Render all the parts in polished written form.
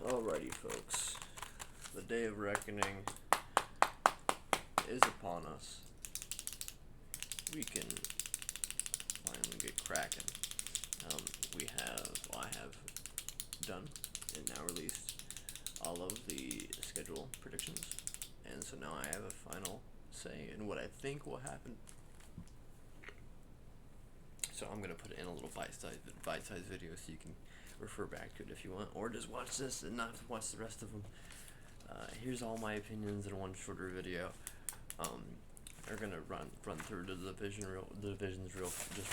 Alrighty, folks. The day of reckoning is upon us. We can finally get cracking. I have done and now released all of the schedule predictions, and so now I have a final say in what I think will happen. So I'm gonna put in a little bite-sized video so you can refer back to it if you want, or just watch this and not watch the rest of them. Here's all my opinions in one shorter video. We're gonna run through the divisions real fast.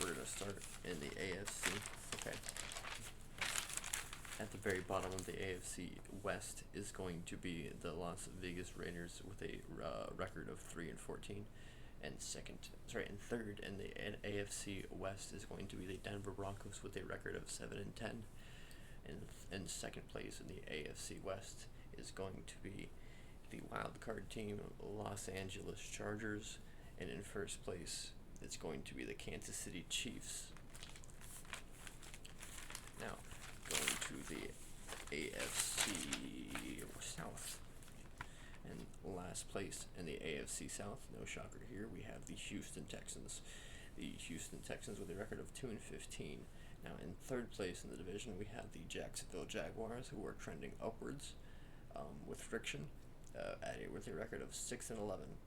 We're gonna start in the AFC. Okay. At the very bottom of the AFC West is going to be the Las Vegas Raiders with a record of 3-14, and third in the AFC West is going to be the Denver Broncos with a record of 7-10, and in second place in the AFC West is going to be the wild card team Los Angeles Chargers, and in first place it's going to be the Kansas City Chiefs. Now, going to the AFC South, and last place in the AFC South, no shocker here, we have the Houston Texans. The Houston Texans with a record of 2-15. Now, in third place in the division, we have the Jacksonville Jaguars, who are trending upwards with friction with a record of 6-11.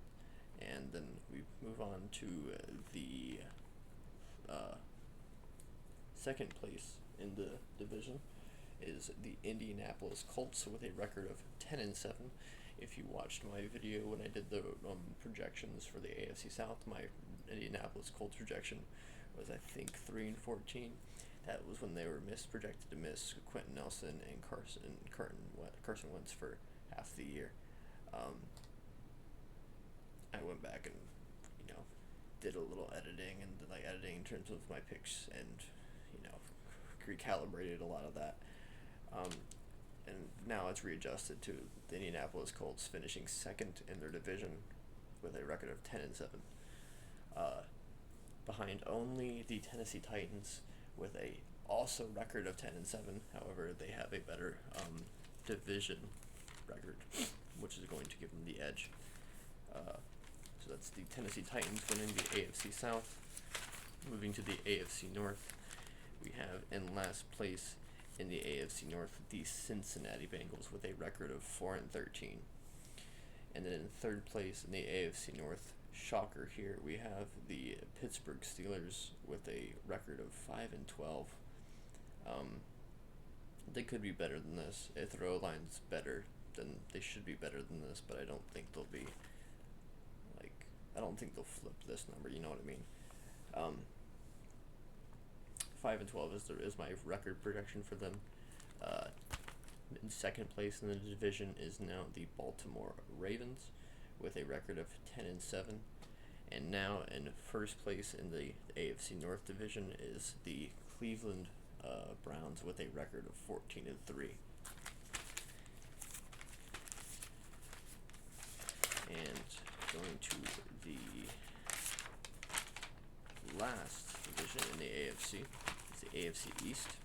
And then we move on to the second place in the division is the Indianapolis Colts with a record of 10-7. If you watched my video when I did the projections for the AFC South, my Indianapolis Colts projection was, I think, 3-14. That was when they were projected to miss Quentin Nelson and Carson Wentz for half the year. I went back and did a little editing in terms of my picks, and recalibrated a lot of that. And now it's readjusted to the Indianapolis Colts finishing second in their division with a record of 10-7, behind only the Tennessee Titans with a also record of 10-7. However, they have a better division record, which is going to give them the edge. So that's the Tennessee Titans winning the AFC South. Moving to the AFC North, we have in last place in the AFC North the Cincinnati Bengals with a record of 4-13. And then in third place in the AFC North, shocker here, we have the Pittsburgh Steelers with a record of 5-12. They could be better than this. If their O-line's better, then they should be better than this, but I don't think they'll be, I don't think they'll flip this number, you know what I mean? 5-12 is my record projection for them. In second place in the division is now the Baltimore Ravens with a record of 10-7, and now in first place in the AFC North division is the Cleveland Browns with a record of 14-3. And going to the last division in the AFC, it's the AFC East.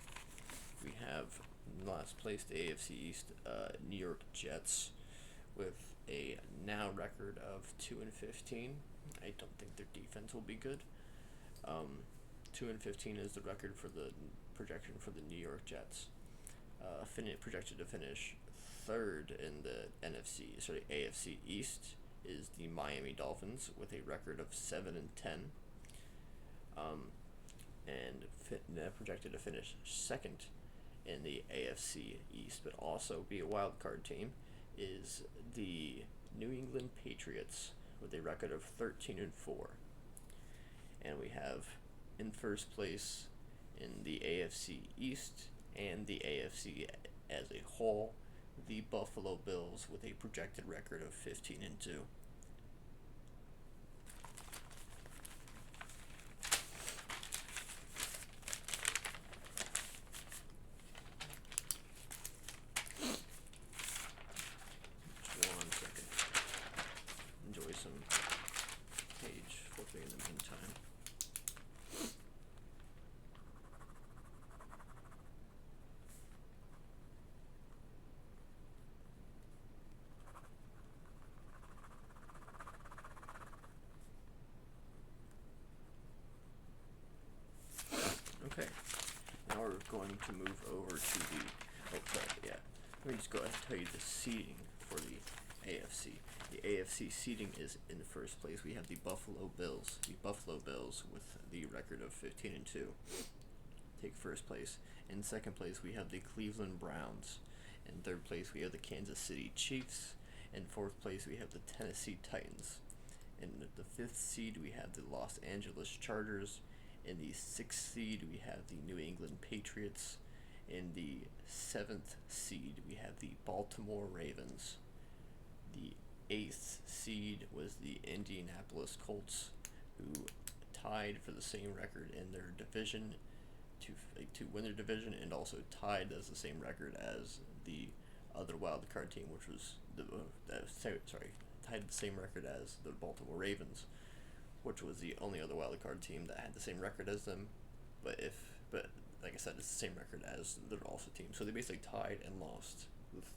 We have in last place the AFC East New York Jets with a now record of 2-15. I don't think their defense will be good. 2-15 is the record for the projection for the New York Jets. Projected to finish third in the AFC East is the Miami Dolphins with a record of 7-10. And projected to finish second in the AFC East, but also be a wild card team, is the New England Patriots with a record of 13-4. And we have in first place in the AFC East and the AFC as a whole, the Buffalo Bills with a projected record of 15-2. Page flipping in the meantime. going to move over to the, oh sorry, yeah, let me just go ahead and tell you the seeding for the AFC. The AFC seeding is in first place. We have the Buffalo Bills. The Buffalo Bills with the record of 15-2 take first place. In second place, we have the Cleveland Browns. In third place, we have the Kansas City Chiefs. In fourth place, we have the Tennessee Titans. In the fifth seed, we have the Los Angeles Chargers. In the sixth seed, we have the New England Patriots. In the seventh seed, we have the Baltimore Ravens. The eighth seed was the Indianapolis Colts, who tied for the same record in their division to win their division, and also tied as the same record as the other wild card team, which was tied the same record as the Baltimore Ravens, which was the only other wild card team that had the same record as them. But like I said, it's the same record as the also team. So they basically tied and lost with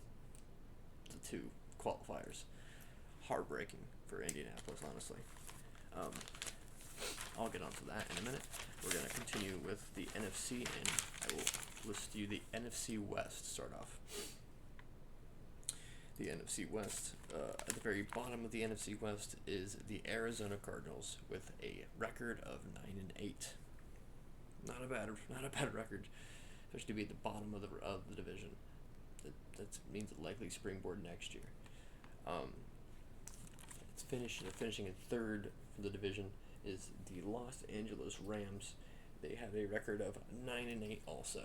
the two qualifiers. Heartbreaking for Indianapolis, honestly. I'll get onto that in a minute. We're going to continue with the NFC, and I will list you the NFC West to start off. The NFC West, at the very bottom of the NFC West is the Arizona Cardinals with a record of 9-8. Not a bad record, especially to be at the bottom of the division. That means a likely springboard next year. Finishing in third for the division is the Los Angeles Rams. They have a record of 9-8 also.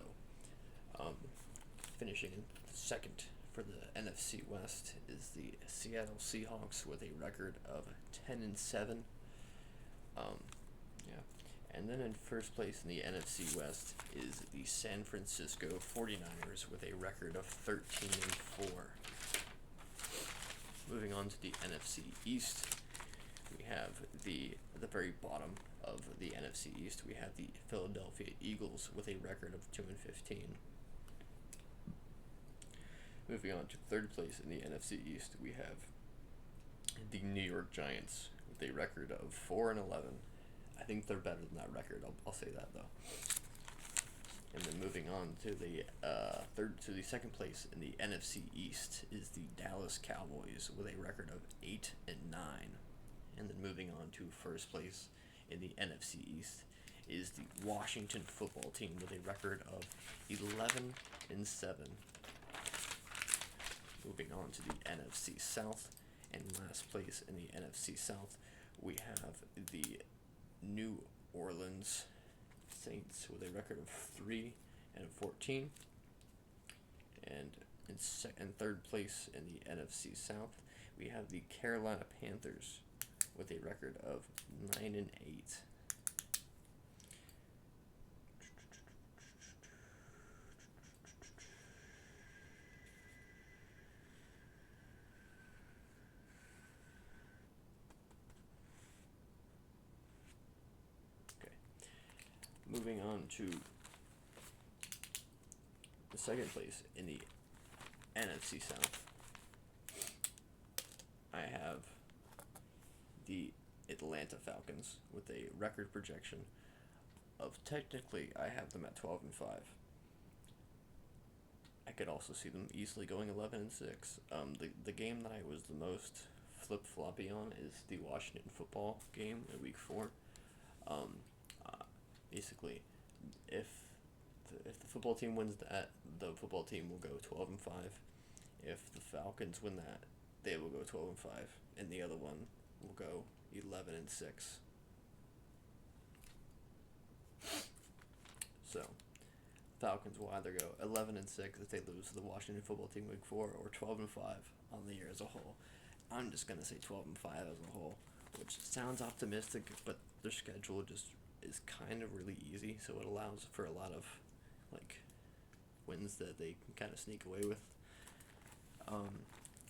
Finishing in second for the NFC West is the Seattle Seahawks with a record of 10-7. And then in first place in the NFC West is the San Francisco 49ers with a record of 13-4. Moving on to the NFC East, we have at the very bottom of the NFC East, we have the Philadelphia Eagles with a record of 2-15. Moving on to third place in the NFC East, we have the New York Giants with a record of 4-11. I think they're better than that record. I'll say that though. And then moving on to the second place in the NFC East is the Dallas Cowboys with a record of 8-9. And then moving on to first place in the NFC East is the Washington Football Team with a record of 11-7. Moving on to the NFC South, and last place in the NFC South, we have the New Orleans Saints with a record of 3-14. And in third place in the NFC South, we have the Carolina Panthers with a record of 9-8. Moving on to the second place in the NFC South, I have the Atlanta Falcons with a record projection of, technically I have them at 12-5. I could also see them easily going 11-6. The game that I was the most flip-floppy on is the Washington football game in week 4. Basically, if the football team wins that, the football team will go 12-5. If the Falcons win that, they will go 12-5, and the other one will go 11-6. So, Falcons will either go 11-6 if they lose to the Washington football team week 4, or 12-5 on the year as a whole. I'm just gonna say 12-5 as a whole, which sounds optimistic, but their schedule just is kind of really easy, so it allows for a lot of wins that they can kind of sneak away with.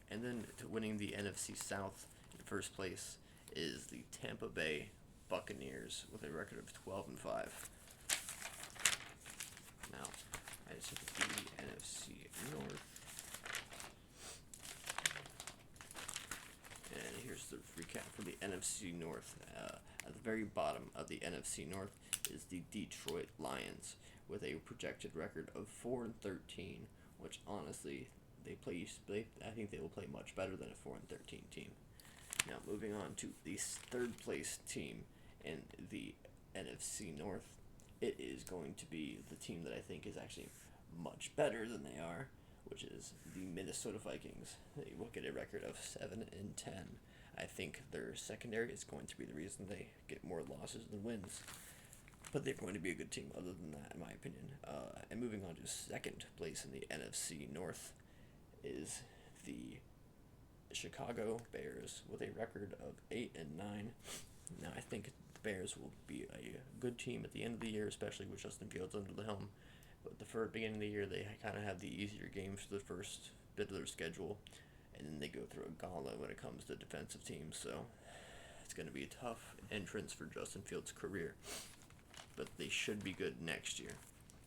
And then to winning the NFC South in first place is the Tampa Bay Buccaneers with a record of 12-5. Now, I just have to do the NFC North. And here's the recap for the NFC North. At the very bottom of the NFC North, is the Detroit Lions with a projected record of 4-13, which honestly I think they will play much better than a 4-13 team. Now moving on to the third place team in the NFC North, it is going to be the team that I think is actually much better than they are, which is the Minnesota Vikings. They will get a record of 7-10. I think their secondary is going to be the reason they get more losses than wins. But they're going to be a good team other than that, in my opinion. And moving on to second place in the NFC North is the Chicago Bears with a record of 8-9. Now, I think the Bears will be a good team at the end of the year, especially with Justin Fields under the helm. But the first beginning of the year, they kind of have the easier games for the first bit of their schedule, and then they go through a gauntlet when it comes to defensive teams. So it's going to be a tough entrance for Justin Fields' career, but they should be good next year.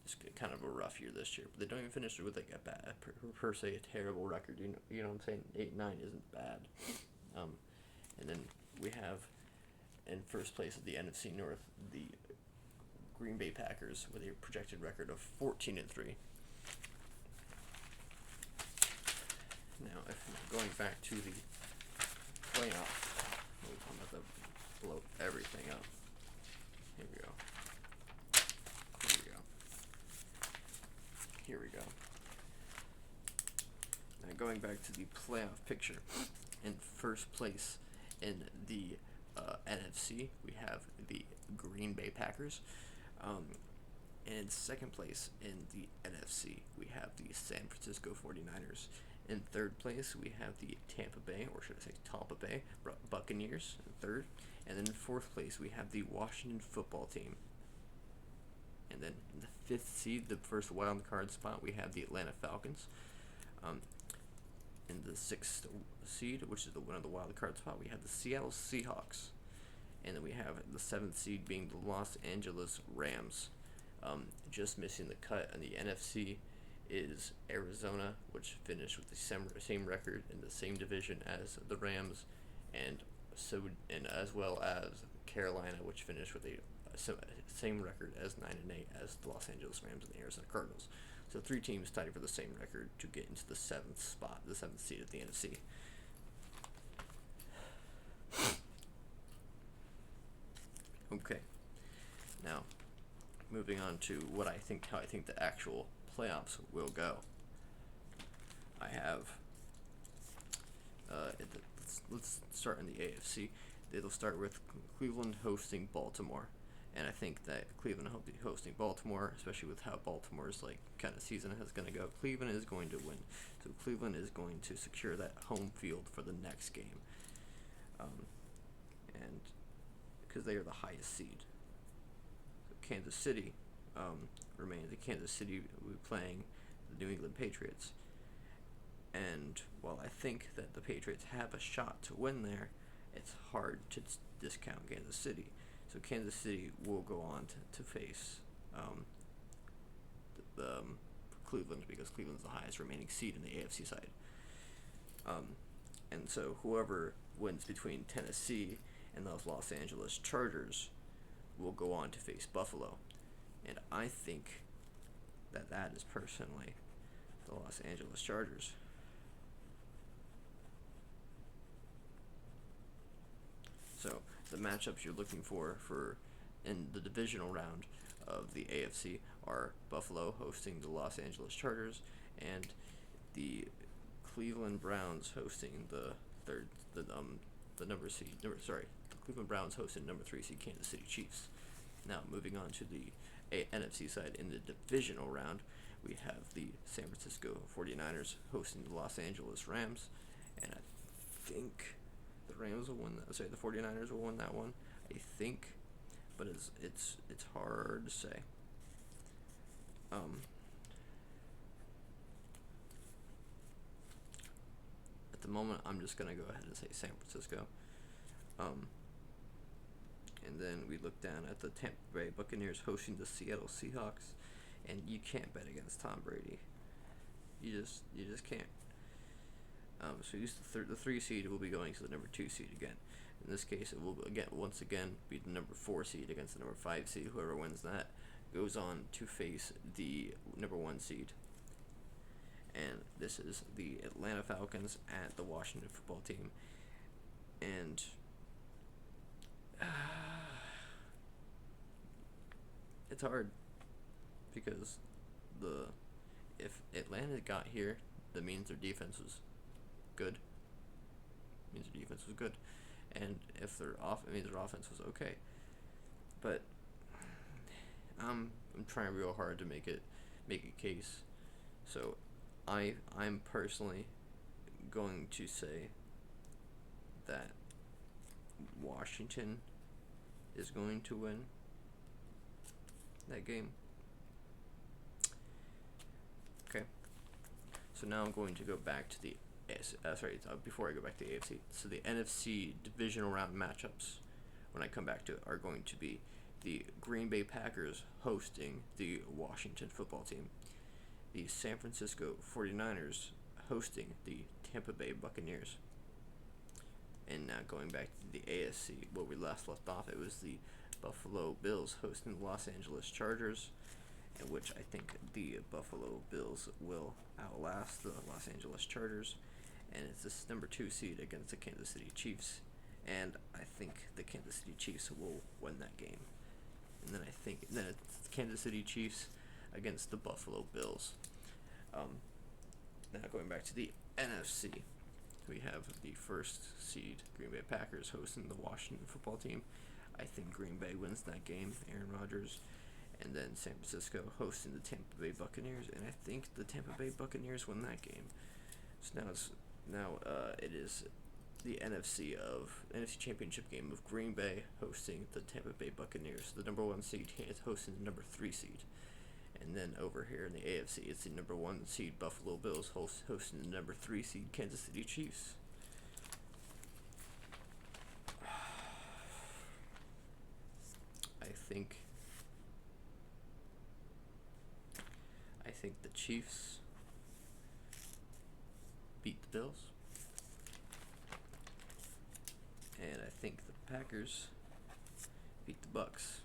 It's kind of a rough year this year, but they don't even finish it with like a bad, per se, a terrible record. You know what I'm saying? 8-9 isn't bad. And then we have in first place of the NFC North the Green Bay Packers with a projected record of 14-3. Now, if going back to the playoff, I'm about to blow everything up. Here we go. Here we go. Now going back to the playoff picture, in first place in the NFC, we have the Green Bay Packers. And in second place in the NFC, we have the San Francisco 49ers. In third place, we have the Tampa Bay, or should I say Tampa Bay, Buccaneers in third. And then in fourth place, we have the Washington football team. And then in the fifth seed, the first wild card spot, we have the Atlanta Falcons. In the sixth seed, which is one of the wild card spot, we have the Seattle Seahawks. And then we have the seventh seed being the Los Angeles Rams. Just missing the cut on the NFC is Arizona, which finished with the same record in the same division as the Rams, and as well as Carolina, which finished with a same record as 9-8 as the Los Angeles Rams and the Arizona Cardinals. So three teams tied for the same record to get into the seventh seed of the NFC. Okay, now moving on to how I think the actual playoffs will go. I have let's start in the AFC. It'll start with Cleveland hosting Baltimore, and I think that Cleveland hosting Baltimore, especially with how Baltimore's kind of season is going to go, Cleveland is going to win. So Cleveland is going to secure that home field for the next game, and because they are the highest seed. So Kansas City remains. Kansas City will be playing the New England Patriots, and while I think that the Patriots have a shot to win there, it's hard to discount Kansas City. So Kansas City will go on to face Cleveland, because Cleveland's the highest remaining seed in the AFC side. And so whoever wins between Tennessee and those Los Angeles Chargers will go on to face Buffalo. And I think that is personally the Los Angeles Chargers. So the matchups you're looking for in the divisional round of the AFC are Buffalo hosting the Los Angeles Chargers, and the Cleveland Browns hosting the Cleveland Browns hosting number 3 seed Kansas City Chiefs. Now moving on to the NFC side, in the divisional round, we have the San Francisco 49ers hosting the Los Angeles Rams, and I think the Rams will win that. The 49ers will win that one, I think, but it's hard to say. At the moment, I'm just gonna go ahead and say San Francisco. And then we look down at the Tampa Bay Buccaneers hosting the Seattle Seahawks, and you can't bet against Tom Brady. You just can't. So the 3 seed will be going to the number 2 seed again. In this case, it will once again be the number 4 seed against the number 5 seed. Whoever wins that goes on to face the number 1 seed. And this is the Atlanta Falcons at the Washington Football Team. And it's hard because if Atlanta got here, that means their defense was good. And if it means their offense was okay. But I'm trying real hard to make a case. So I'm personally going to say that Washington is going to win that game. Okay. So now I'm going to go back to the before I go back to the AFC. So the NFC divisional round matchups, when I come back to it, are going to be the Green Bay Packers hosting the Washington Football Team, the San Francisco 49ers hosting the Tampa Bay Buccaneers. And now going back to the AFC, where we left off, it was the Buffalo Bills hosting the Los Angeles Chargers, in which I think the Buffalo Bills will outlast the Los Angeles Chargers, and it's this number 2 seed against the Kansas City Chiefs, and I think the Kansas City Chiefs will win that game. And then it's the Kansas City Chiefs against the Buffalo Bills. Now going back to the NFC, we have the first seed Green Bay Packers hosting the Washington Football Team. I think Green Bay wins that game, Aaron Rodgers. And then San Francisco hosting the Tampa Bay Buccaneers, and I think the Tampa Bay Buccaneers win that game. So it is the NFC Championship game of Green Bay hosting the Tampa Bay Buccaneers. The number 1 seed is hosting the number 3 seed. And then over here in the AFC, it's the number 1 seed Buffalo Bills hosting the number 3 seed Kansas City Chiefs. I think the Chiefs beat the Bills, and I think the Packers beat the Bucks.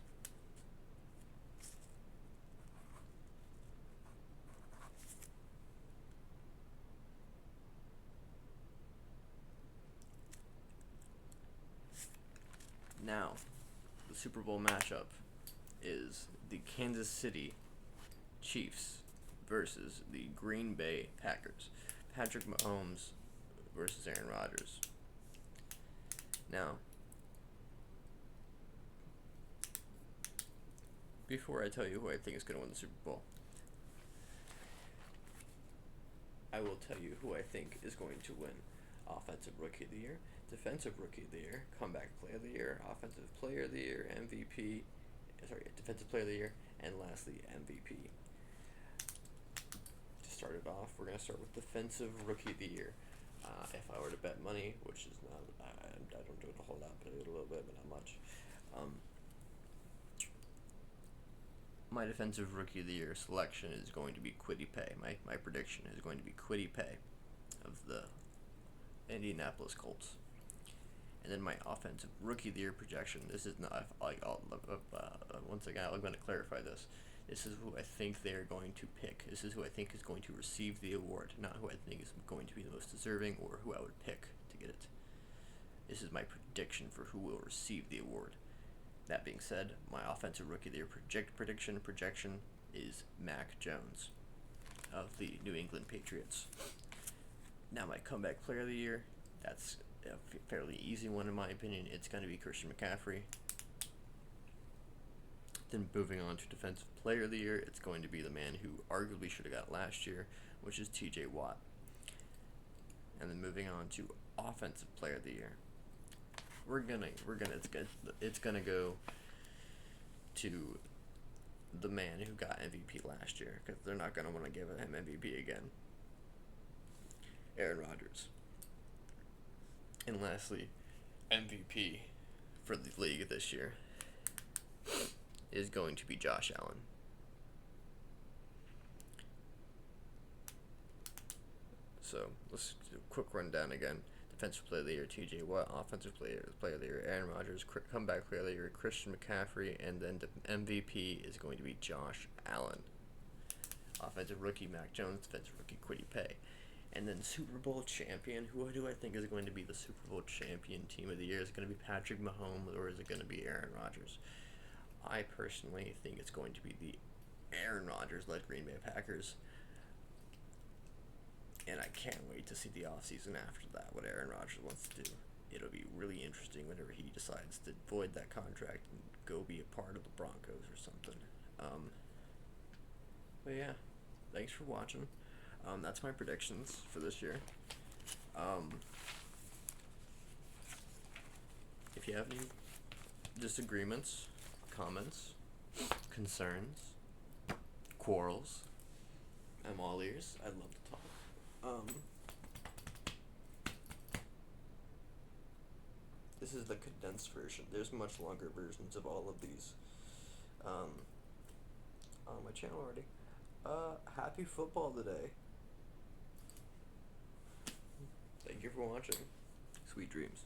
Now, the Super Bowl matchup is the Kansas City Chiefs versus the Green Bay Packers. Patrick Mahomes versus Aaron Rodgers. Now, before I tell you who I think is going to win the Super Bowl, I will tell you who I think is going to win Offensive Rookie of the Year, Defensive Rookie of the Year, Comeback Player of the Year, Offensive Player of the Year, Defensive Player of the Year, and lastly, MVP. To start it off, we're going to start with Defensive Rookie of the Year. If I were to bet money, which is not, I don't do it a whole lot, but I do it a little bit, but not much. My Defensive Rookie of the Year selection is going to be Kwity Paye. My prediction is going to be Kwity Paye of the Indianapolis Colts. And then my Offensive Rookie of the Year projection, this is not, once again, I'm going to clarify this. This is who I think they're going to pick. This is who I think is going to receive the award, not who I think is going to be the most deserving or who I would pick to get it. This is my prediction for who will receive the award. That being said, my Offensive Rookie of the Year projection is Mac Jones of the New England Patriots. Now my Comeback Player of the Year, that's a fairly easy one in my opinion. It's going to be Christian McCaffrey. Then moving on to Defensive Player of the Year, it's going to be the man who arguably should have got last year, which is TJ Watt. And then moving on to Offensive Player of the Year, it's gonna go to the man who got MVP last year, because they're not gonna want to give him MVP again. Aaron Rodgers. And lastly, MVP for the league this year is going to be Josh Allen. So let's do a quick rundown again. Defensive Player of the Year, T.J. Watt. Offensive Player of the Year, Aaron Rodgers. Comeback Player of the Year, Christian McCaffrey. And then the MVP is going to be Josh Allen. Offensive Rookie, Mac Jones. Defensive Rookie, Kwity Paye. And then Super Bowl champion, who do I think is going to be the Super Bowl champion team of the year? Is it going to be Patrick Mahomes or is it going to be Aaron Rodgers? I personally think it's going to be the Aaron Rodgers-led Green Bay Packers. And I can't wait to see the offseason after that, what Aaron Rodgers wants to do. It'll be really interesting whenever he decides to void that contract and go be a part of the Broncos or something. But yeah, thanks for watching. That's my predictions for this year. If you have any disagreements, comments, concerns, quarrels, I'm all ears. I'd love to talk. This is the condensed version. There's much longer versions of all of these on my channel already. Happy football today. Thank you for watching. Sweet dreams.